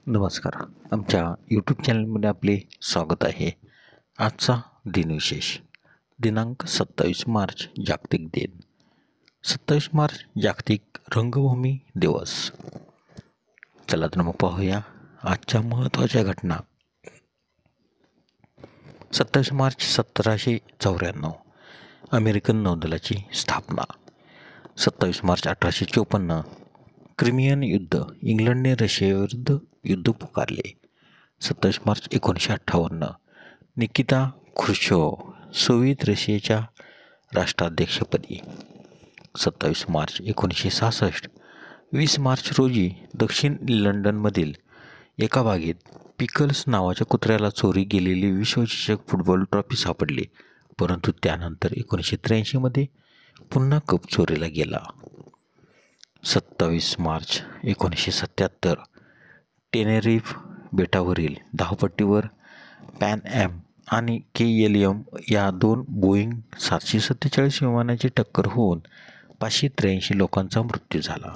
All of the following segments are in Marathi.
नमस्कार. आमच्या यूट्यूब चॅनलमध्ये आपले स्वागत आहे. आजचा दिनविशेष दिनांक 27 मार्च जागतिक दिन. 27 मार्च जागतिक रंगभूमी दिवस. चला तर मग पाहूया आजच्या महत्त्वाच्या घटना. 27 मार्च 1794 अमेरिकन नौदलाची स्थापना. 27 मार्च 1854 क्रिमियन युद्ध. इंग्लंडने रशियाविरुद्ध युद्ध पुकारले. 27 मार्च 1958 निकिता ख्रुश्चोव्ह सोव्हिएत रशियाच्या राष्ट्राध्यक्षपदी. 27 मार्च 1966 20 मार्च रोजी दक्षिण लंडनमधील एका बागेत पिकल्स नावाच्या कुत्र्याला चोरी गेलेली विश्वचषक फुटबॉल ट्रॉफी सापडली, परंतु त्यानंतर 1983 पुन्हा कप चोरीला गेला. 27 मार्च 1977 टेनेरिफ बेटावरील धावपट्टीवर पॅन ॲम आणि KLM या दोन बोईंग 747 विमानाची टक्कर होऊन 583 लोकांचा मृत्यू झाला.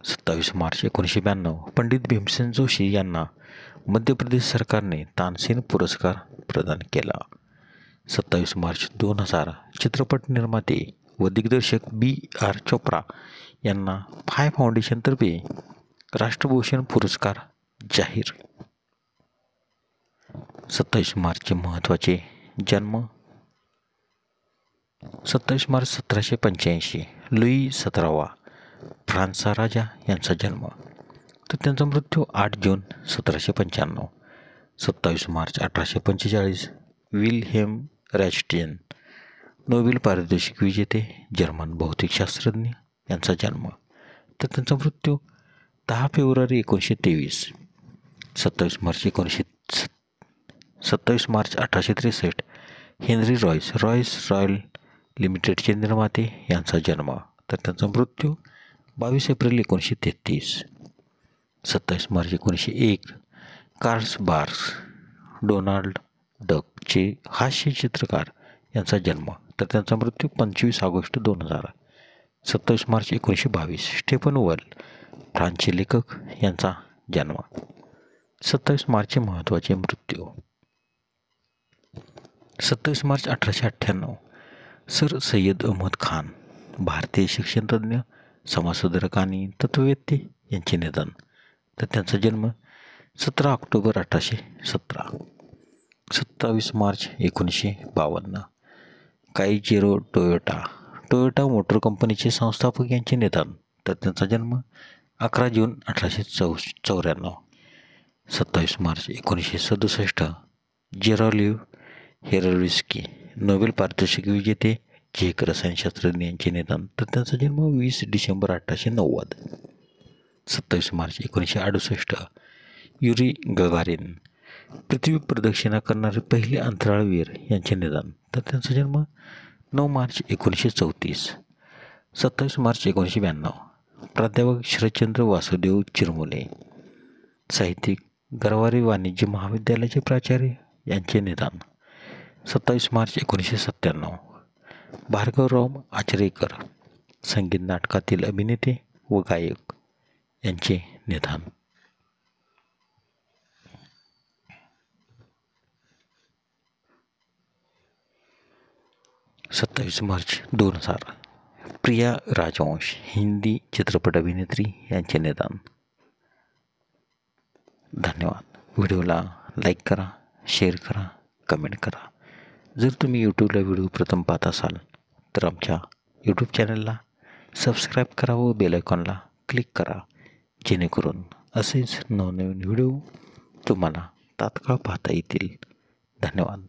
27 मार्च 1992 पंडित भीमसेन जोशी यांना मध्य प्रदेश सरकारने तानसेन पुरस्कार प्रदान केला. 27 मार्च 2000 चित्रपट निर्माते व दिग्दर्शक B.R. चोप्रा यांना फाय फाउंडेशनतर्फे राष्ट्रभूषण पुरस्कार जाहीर. 27 मार्चचे महत्त्वाचे जन्म. 27 मार्च 1785 लुई 17वा फ्रान्सचा राजा यांचा जन्म, तर त्यांचा मृत्यू 8 जून 1795. 27 मार्च 1845 विल्हेम रॅस्टेन नोबेल पारितोषिक विजेते जर्मन भौतिकशास्त्रज्ञ यांचा जन्म, तर त्यांचा मृत्यू 10 फेब्रुवारी 1923. 27 मार्च 1863 हेनरी रॉयस रॉयल लिमिटेडचे निर्माते यांचा जन्म, तर त्यांचा मृत्यू 22 एप्रिल 1933. 27 मार्च 1901 कार्ल बार्स डोनाल्ड डकचे हास्य चित्रकार यांचा जन्म, तर त्यांचा मृत्यू 25 ऑगस्ट 2000. 27 मार्च 1922 स्टेफन वॉल फ्रान्सचे लेखक यांचा जन्म. 27 मार्चचे महत्त्वाचे मृत्यू. 27 मार्च 1898 सर सय्यद अहमद खान भारतीय शिक्षणतज्ज्ञ, समाजसुधारक आणि तत्त्ववेत्ते यांचे निधन, तर त्यांचा जन्म 17 ऑक्टोबर 1817. 27 मार्च 1952 काईजिरो टोयोटा मोटर कंपनीचे संस्थापक यांचे निधन, तर त्यांचा जन्म 11 जून 1894. 27 मार्च 1967 जेरॉलिव्ह हेरल्स्की नोबेल पारितोषिक विजेते झेक रसायनशास्त्रज्ञ यांचे निधन, तर त्यांचा जन्म 20 डिसेंबर 1890. 27 मार्च 1968 युरी गगारिन पृथ्वी प्रदक्षिणा करणारे पहिले अंतराळवीर यांचे निधन, तर त्यांचा जन्म 9 मार्च 1934. 27 मार्च 1992 प्राध्यापक शरदचंद्र वासुदेव चिरमुले साहित्यिक गरवारे वाणिज्य महाविद्यालयाचे प्राचार्य यांचे निधन. 27 मार्च 1997 भार्गवराव आचरेकर संगीत नाटकातील अभिनेते व गायक यांचे निधन. 27 मार्च 2000 प्रिया राजवंश हिंदी चित्रपट अभिनेत्री यांचे निधन. धन्यवाद. व्हिडिओला लाईक करा, शेअर करा, कमेंट करा. जर तुम्ही यूट्यूबला व्हिडिओ प्रथम पाहत असाल तर आमच्या यूट्यूब चॅनलला सबस्क्राईब करा व बेल आयकॉनला क्लिक करा, जेणेकरून असेच नवनवीन व्हिडिओ तुम्हाला तात्काळ पाहता येतील. धन्यवाद.